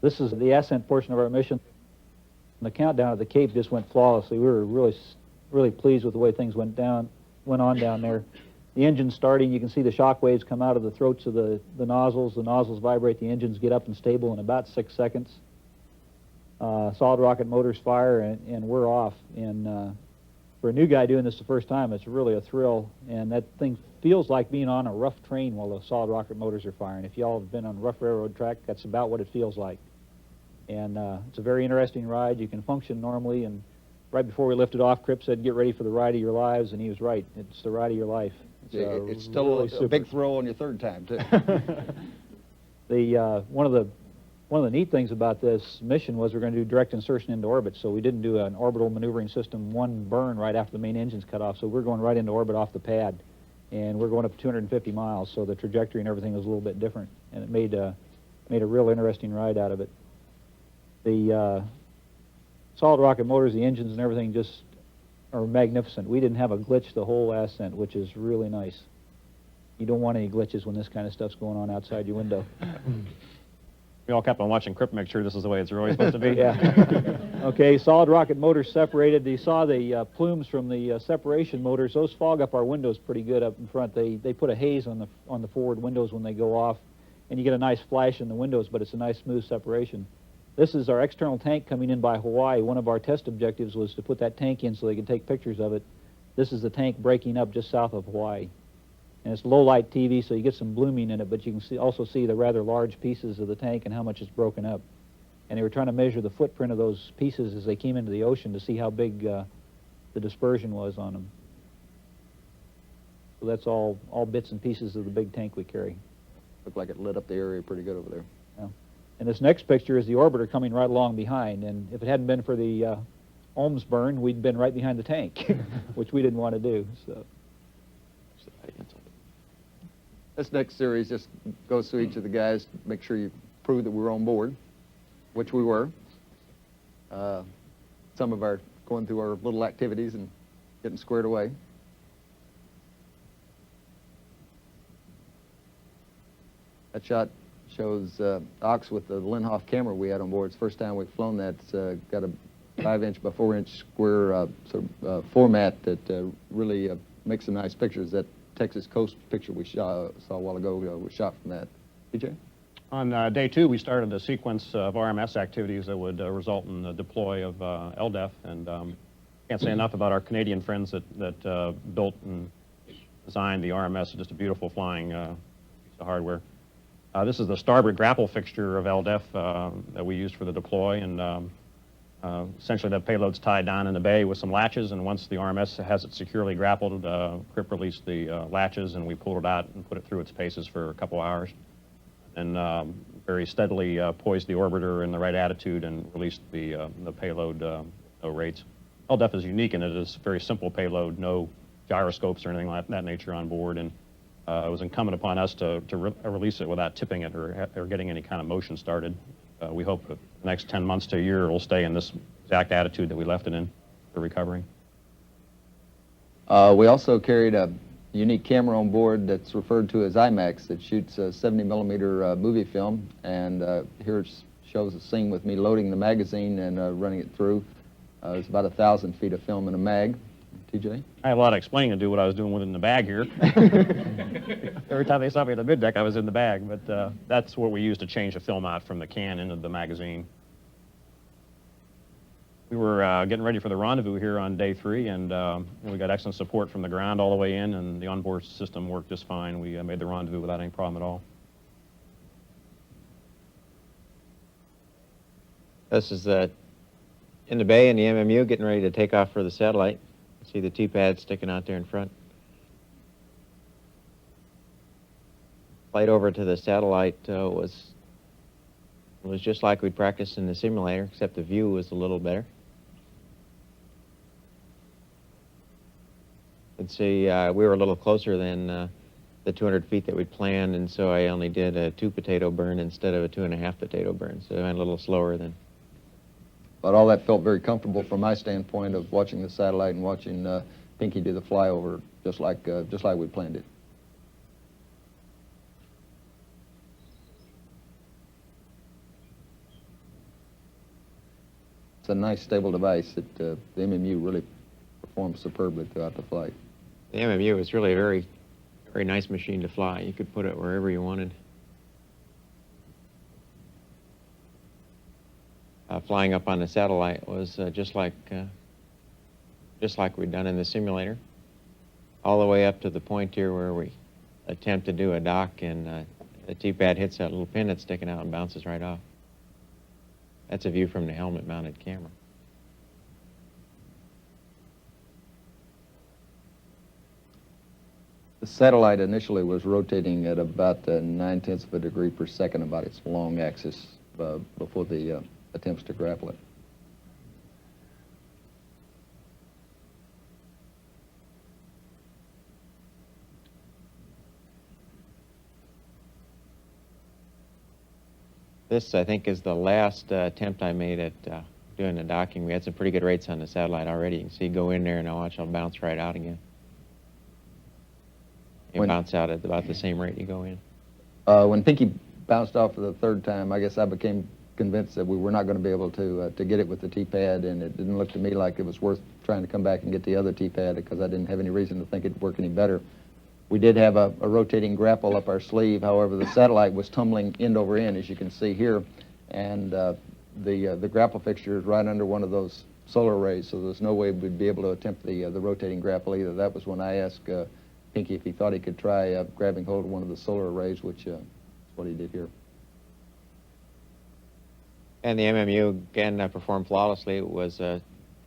This is the ascent portion of our mission. The countdown at the Cape just went flawlessly. We were really pleased with the way things went on down there. The engine's starting. You can see the shock waves come out of the throats of the nozzles. The nozzles vibrate. The engines get up and stable in about 6 seconds. Solid rocket motors fire, and we're off. And for a new guy doing this the first time, it's really a thrill. And that thing feels like being on a rough train while the solid rocket motors are firing. If y'all have been on a rough railroad track, that's about what it feels like. And it's a very interesting ride. You can function normally. And right before we lifted off, Crip said, "Get ready for the ride of your lives," and he was right. It's the ride of your life. It's still really a big thrill on your third time, too. One of the neat things about this mission was we're going to do direct insertion into orbit, so we didn't do an orbital maneuvering system one burn right after the main engine's cut off, so we're going right into orbit off the pad, and we're going up 250 miles, so the trajectory and everything was a little bit different, and it made a real interesting ride out of it. The solid rocket motors, the engines and everything just are magnificent. We didn't have a glitch the whole ascent, which is really nice. You don't want any glitches when this kind of stuff's going on outside your window. We all kept on watching Crip, make sure this is the way it's really supposed to be. Yeah. Okay, solid rocket motors separated. You saw the plumes from the separation motors. Those fog up our windows pretty good up in front. They put a haze on the forward windows when they go off, and you get a nice flash in the windows, but it's a nice smooth separation. This is our external tank coming in by Hawaii. One of our test objectives was to put that tank in so they could take pictures of it. This is the tank breaking up just south of Hawaii. And it's low-light TV, so you get some blooming in it, but you can also see the rather large pieces of the tank and how much it's broken up. And they were trying to measure the footprint of those pieces as they came into the ocean to see how big the dispersion was on them. So that's all bits and pieces of the big tank we carry. Looked like it lit up the area pretty good over there. Yeah. And this next picture is the orbiter coming right along behind, and if it hadn't been for the ohms burn, we'd been right behind the tank, which we didn't want to do. So. This next series just goes through each of the guys, make sure you prove that we were on board, which we were. Some of our going through our little activities and getting squared away. That shot shows Ox with the Linhof camera we had on board. It's the first time we've flown that. It's got a 5-inch by 4-inch square format that really makes some nice pictures. That Texas coast picture we saw a while ago was shot from that. PJ? On day 2, we started a sequence of RMS activities that would result in the deploy of LDEF, and can't say enough about our Canadian friends that built and designed the RMS. It's just a beautiful flying piece of hardware. This is the starboard grapple fixture of LDEF that we used for the deploy, and essentially that payload's tied down in the bay with some latches, and once the RMS has it securely grappled, Crip released the latches, and we pulled it out and put it through its paces for a couple hours, and very steadily poised the orbiter in the right attitude and released the payload rates. LDEF is unique in it is a very simple payload, no gyroscopes or anything like that nature on board, and it was incumbent upon us to release it without tipping it or getting any kind of motion started. We hope that the next 10 months to a year it will stay in this exact attitude that we left it in for recovery. We also carried a unique camera on board that's referred to as IMAX that shoots a 70mm movie film, and here it shows a scene with me loading the magazine and running it through. It's about 1,000 feet of film in a mag. TJ? I had a lot of explaining to do what I was doing within the bag here. Every time they saw me at the mid deck, I was in the bag, but that's what we used to change the film out from the can into the magazine. We were getting ready for the rendezvous here on day 3, and we got excellent support from the ground all the way in, and the onboard system worked just fine. We made the rendezvous without any problem at all. This is in the bay in the MMU, getting ready to take off for the satellite. See the T-pad sticking out there in front. Flight over to the satellite was just like we'd practiced in the simulator, except the view was a little better. And see, we were a little closer than the 200 feet that we'd planned, and so I only did a 2 potato burn instead of a 2.5 potato burn, so I went a little slower than. But all that felt very comfortable from my standpoint of watching the satellite and watching Pinky do the flyover just like we planned it. a nice stable device that the MMU really performed superbly throughout the flight. The MMU was really a very, very nice machine to fly. You could put it wherever you wanted. Flying up on the satellite was just like we'd done in the simulator, all the way up to the point here where we attempt to do a dock, and the T-pad hits that little pin that's sticking out and bounces right off. That's a view from the helmet-mounted camera. The satellite initially was rotating at about 9/10 of a degree per second about its long axis before the attempts to grapple it. This, I think, is the last attempt I made at doing the docking. We had some pretty good rates on the satellite already. You can see go in there and I'll bounce right out again. You bounce out at about the same rate you go in. When Pinky bounced off for the third time, I guess I became convinced that we were not going to be able to get it with the T-pad, and it didn't look to me like it was worth trying to come back and get the other T-pad because I didn't have any reason to think it'd work any better. We did have a rotating grapple up our sleeve. However, the satellite was tumbling end over end, as you can see here, and the grapple fixture is right under one of those solar arrays, so there's no way we'd be able to attempt the rotating grapple either. That was when I asked Pinky if he thought he could try grabbing hold of one of the solar arrays, which is what he did here. And the MMU, again, performed flawlessly. It was a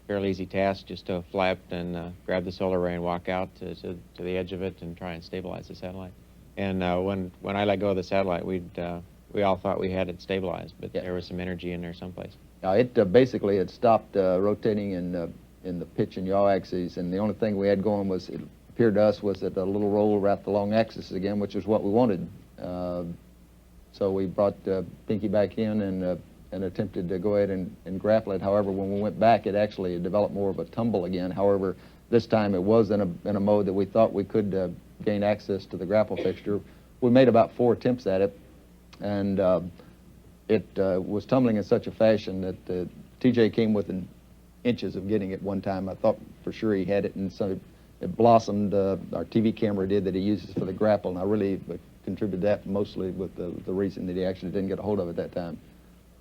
fairly easy task just to fly up and grab the solar array and walk out to the edge of it and try and stabilize the satellite. And when I let go of the satellite, we all thought we had it stabilized, but there was some energy in there someplace. It basically had stopped rotating in the pitch and yaw axes, and the only thing we had going was, it appeared to us, was that a little roll wrapped the long axis again, which is what we wanted. So we brought Pinky back in and attempted to go ahead and grapple it. However, when we went back, it actually developed more of a tumble again. However, this time it was in a mode that we thought we could gain access to the grapple fixture. We made about 4 attempts at it, and it was tumbling in such a fashion that TJ came within inches of getting it one time. I thought for sure he had it, and so it blossomed. Our TV camera did, that he uses for the grapple, and I really contributed that mostly with the reason that he actually didn't get a hold of it that time.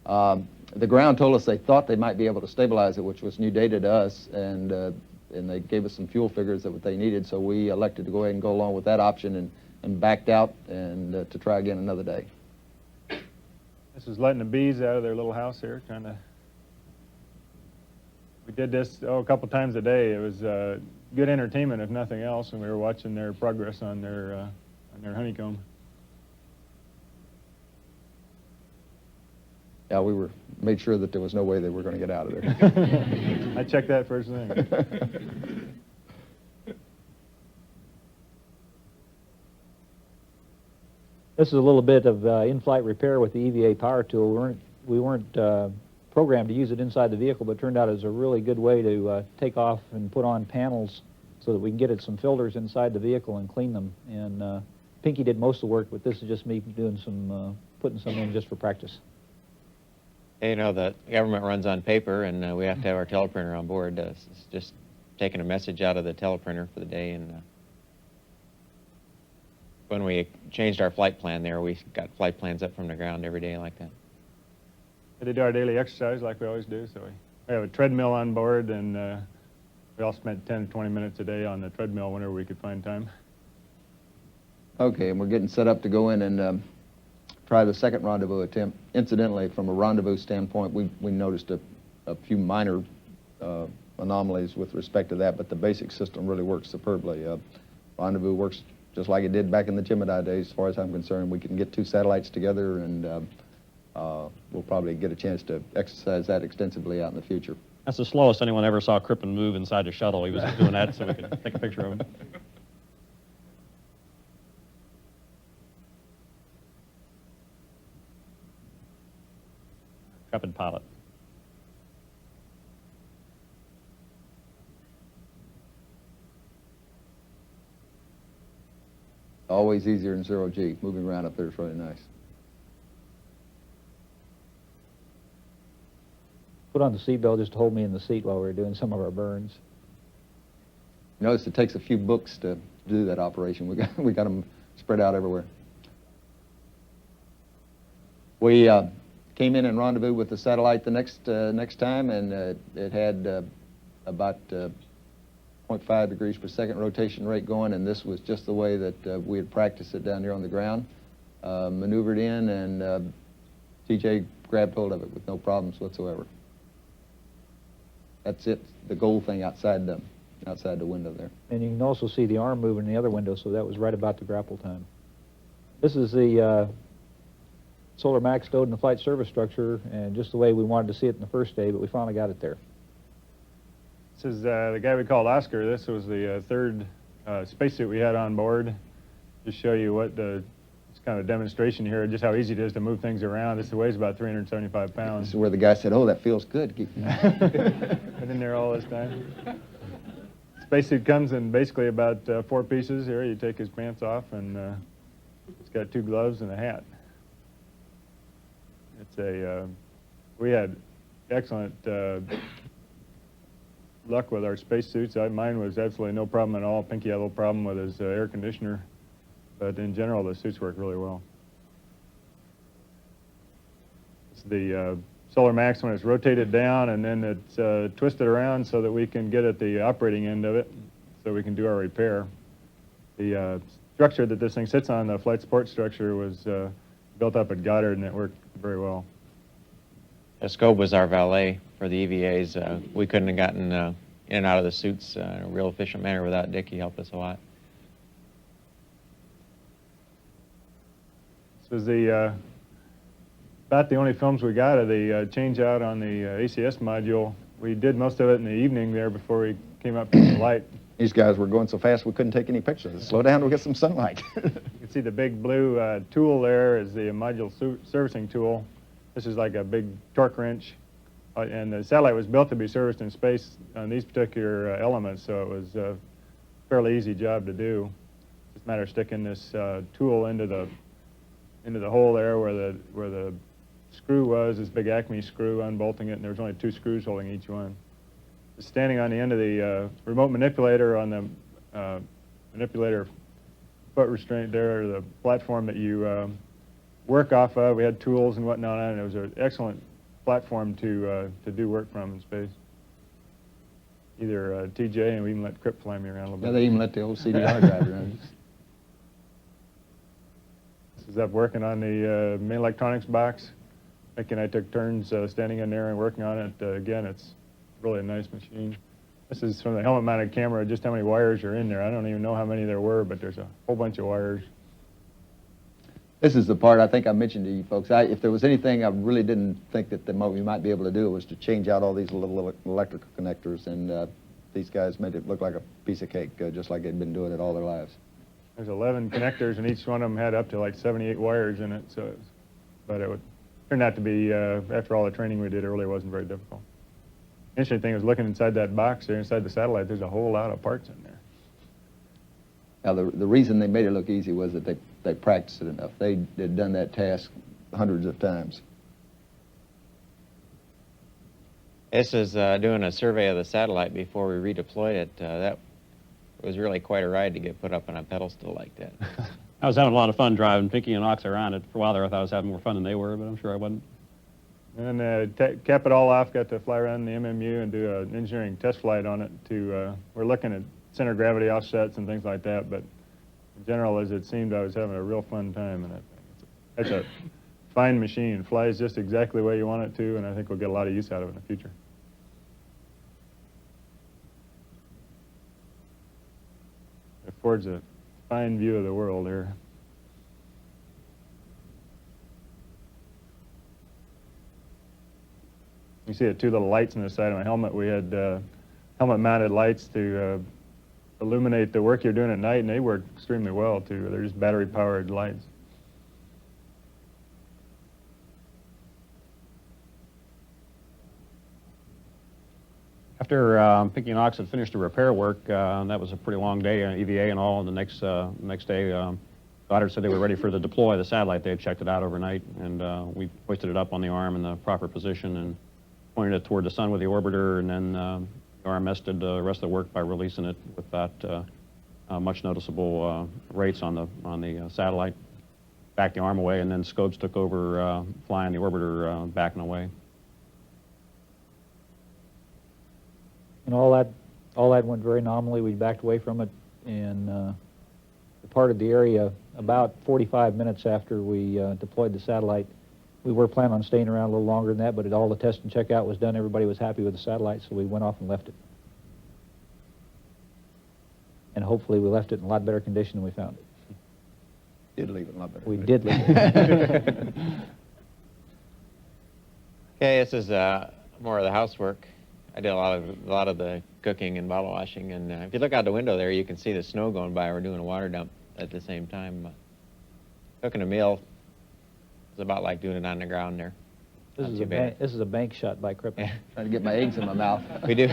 The ground told us they thought they might be able to stabilize it, which was new data to us, and they gave us some fuel figures that what they needed, so we elected to go ahead and go along with that option and backed out and to try again another day. This is letting the bees out of their little house here, we did this a couple times a day. It was good entertainment, if nothing else, and we were watching their progress on their honeycomb. Yeah, we made sure that there was no way they were going to get out of there. I checked that first thing. This is a little bit of in-flight repair with the EVA power tool. We weren't programmed to use it inside the vehicle, but it turned out as a really good way to take off and put on panels so that we can get at some filters inside the vehicle and clean them. And Pinky did most of the work, but this is just me doing some, putting some in just for practice. You know, the government runs on paper, and we have to have our teleprinter on board. It's just taking a message out of the teleprinter for the day. And when we changed our flight plan there, we got flight plans up from the ground every day like that. We did our daily exercise like we always do. So we have a treadmill on board, and we all spent 10 to 20 minutes a day on the treadmill whenever we could find time. Okay, and we're getting set up to go in and try the second rendezvous attempt. Incidentally, from a rendezvous standpoint, we noticed a few minor anomalies with respect to that, but the basic system really works superbly. Rendezvous works just like it did back in the Gemini days, as far as I'm concerned. We can get 2 satellites together, and we'll probably get a chance to exercise that extensively out in the future. That's the slowest anyone ever saw Crippen move inside a shuttle. He was doing that so we could take a picture of him. Intrepid pilot. Always easier than 0G. Moving around up there is really nice. put on the seatbelt just to hold me in the seat while we were doing some of our burns. Notice it takes a few books to do that operation. We got them spread out everywhere. We came in and rendezvoused with the satellite the next time, and it had about 0.5 degrees per second rotation rate going, and this was just the way that we had practiced it down here on the ground. Maneuvered in, and TJ grabbed hold of it with no problems whatsoever. That's it, the gold thing outside the window there. And you can also see the arm moving in the other window, so that was right about the grapple time. This is the solar max stowed in the flight service structure, and just the way we wanted to see it in the first day, but we finally got it there. This is the guy we called Oscar. This was the third spacesuit we had on board. Just show you what it's kind of a demonstration here, just how easy it is to move things around. This weighs about 375 pounds. This is where the guy said, "Oh, that feels good." Been in there all this time. Spacesuit comes in basically about 4 pieces. Here, you take his pants off, and it's got 2 gloves and a hat. It's we had excellent luck with our spacesuits. Mine was absolutely no problem at all. Pinky had a little problem with his air conditioner, but in general, the suits work really well. It's the Solar Max when it's rotated down, and then it's twisted around so that we can get at the operating end of it, so we can do our repair. The structure that this thing sits on, the flight support structure, was built up at Goddard, and it worked very well. Scobb was our valet for the EVAs. We couldn't have gotten in and out of the suits in a real efficient manner without Dick. He helped us a lot. This was about the only films we got of the change out on the ACS module. We did most of it in the evening there before we came up to the light. These guys were going so fast we couldn't take any pictures. Slow down, we'll get some sunlight. You can see the big blue tool there is the module servicing tool. This is like a big torque wrench. And the satellite was built to be serviced in space on these particular elements, so it was a fairly easy job to do. It's a matter of sticking this tool into the hole there where the screw was, this big Acme screw, unbolting it, and there was only 2 screws holding each one. Just standing on the end of the remote manipulator on the manipulator foot restraint there, or the platform that you work off of. We had tools and whatnot on it, and it was an excellent platform to do work from in space. Either TJ, and we even let Crip fly me around a little bit. Yeah, they even let the old CDR drive around. This is up working on the main electronics box. Mickey and I took turns standing in there and working on it. Again, it's really a nice machine. This is from the helmet-mounted camera, just how many wires are in there. I don't even know how many there were, but there's a whole bunch of wires. This is the part I think I mentioned to you folks. If there was anything I really didn't think that we might be able to do, was to change out all these little electrical connectors, and these guys made it look like a piece of cake, just like they'd been doing it all their lives. There's 11 connectors, and each one of them had up to like 78 wires in it. But it turned out to be, after all the training we did, it really wasn't very difficult. Interesting thing was looking inside that box there, inside the satellite, there's a whole lot of parts in there. Now, the reason they made it look easy was that they practiced it enough. They'd done that task hundreds of times. This is doing a survey of the satellite before we redeployed it. That was really quite a ride to get put up on a pedestal like that. I was having a lot of fun driving Pinky and Ox around it. For a while there, I thought I was having more fun than they were, but I'm sure I wasn't. And then cap it all off, got to fly around the MMU and do an engineering test flight on it. We're looking at center of gravity offsets and things like that, but in general, as it seemed, I was having a real fun time in it. It's a fine machine. It flies just exactly the way you want it to, and I think we'll get a lot of use out of it in the future. It affords a fine view of the world here. You see the 2 little lights on the side of my helmet. We had helmet-mounted lights to illuminate the work you're doing at night, and they work extremely well, too. They're just battery-powered lights. After Pinky and Ox had finished the repair work, that was a pretty long day, EVA and all, and the next day, Goddard said they were ready for the deploy of the satellite. They had checked it out overnight, and we hoisted it up on the arm in the proper position and pointed it toward the sun with the orbiter, and then RMS did the rest of the work by releasing it with that much noticeable rates on the satellite. Back the arm away, and then Scobes took over flying the orbiter back and away. And all that went very nominally. We backed away from it and departed the area about 45 minutes after we deployed the satellite. We were planning on staying around a little longer than that, but all the test and checkout was done. Everybody was happy with the satellite, so we went off and left it. And hopefully we left it in a lot better condition than we found it. Did leave it a lot better. We did leave it. Okay, this is more of the housework. I did a lot of the cooking and bottle washing, and if you look out the window there, you can see the snow going by. We're doing a water dump at the same time. Cooking a meal is about like doing it on the ground there. This is a bank shot by Crippen. Yeah. Trying to get my eggs in my mouth. We do.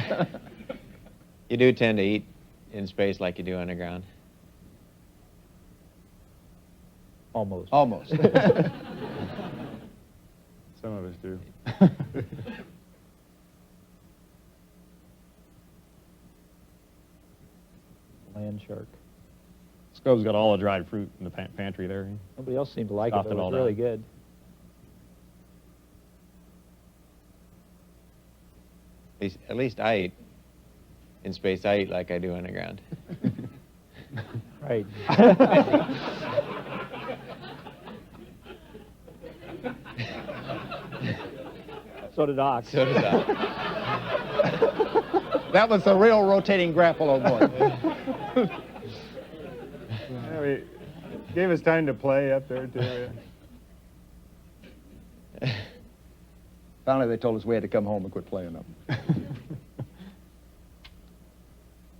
You do tend to eat in space like you do on the ground. Almost. Almost. Some of us do. Land shark. Scobe's got all the dried fruit in the pantry there. Nobody else seemed to like it, Stuffed but it it all was really down. good. At least I eat in space. I eat like I do on the ground. Right. So did Ox. So does that. That was a real rotating grapple, oh boy. Yeah, we gave us time to play up there, too. Finally, they told us we had to come home and quit playing them.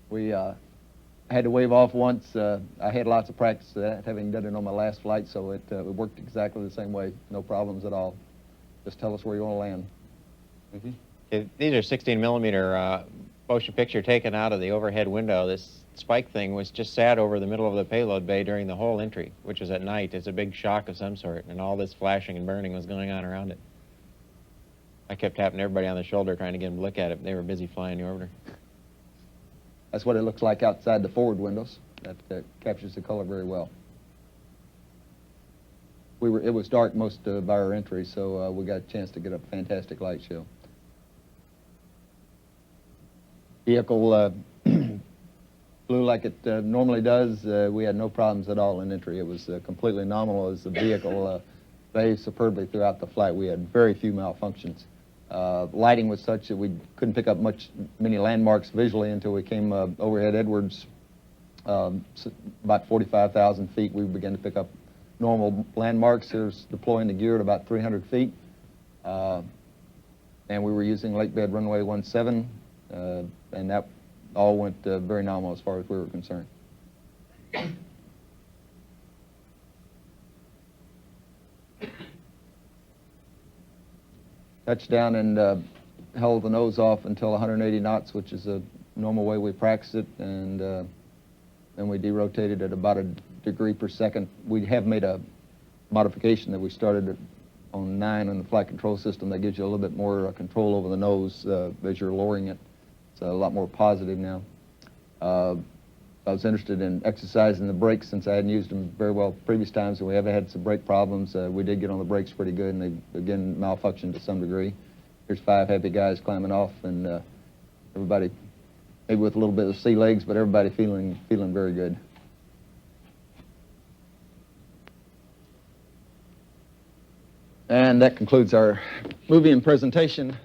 We had to wave off once. I had lots of practice of that, having done it on my last flight, so it worked exactly the same way. No problems at all. Just tell us where you want to land. These are 16 millimeter motion picture taken out of the overhead window. This spike thing was just sat over the middle of the payload bay during the whole entry, which was at night. It's a big shock of some sort, and all this flashing and burning was going on around it. I kept tapping everybody on the shoulder trying to get them to look at it. They were busy flying the orbiter. That's what it looks like outside the forward windows. That captures the color very well. It was dark most of our entry, so we got a chance to get a fantastic light show. Vehicle flew like it normally does. We had no problems at all in entry. It was completely nominal as the vehicle behaved superbly throughout the flight. We had very few malfunctions. Lighting was such that we couldn't pick up many landmarks visually until we came overhead Edwards. About 45,000 feet, we began to pick up normal landmarks. There's deploying the gear at about 300 feet. And we were using lake bed runway 17, and that all went very nominal as far as we were concerned. Touched down and held the nose off until 180 knots, which is a normal way we practice it, and then we derotated at about a degree per second. We have made a modification that we started on 9 on the flight control system that gives you a little bit more control over the nose as you're lowering it. It's a lot more positive now. I was interested in exercising the brakes since I hadn't used them very well previous times, and we have had some brake problems. We did get on the brakes pretty good, and they, again, malfunctioned to some degree. Here's 5 happy guys climbing off, and everybody, maybe with a little bit of sea legs, but everybody feeling very good. And that concludes our movie and presentation.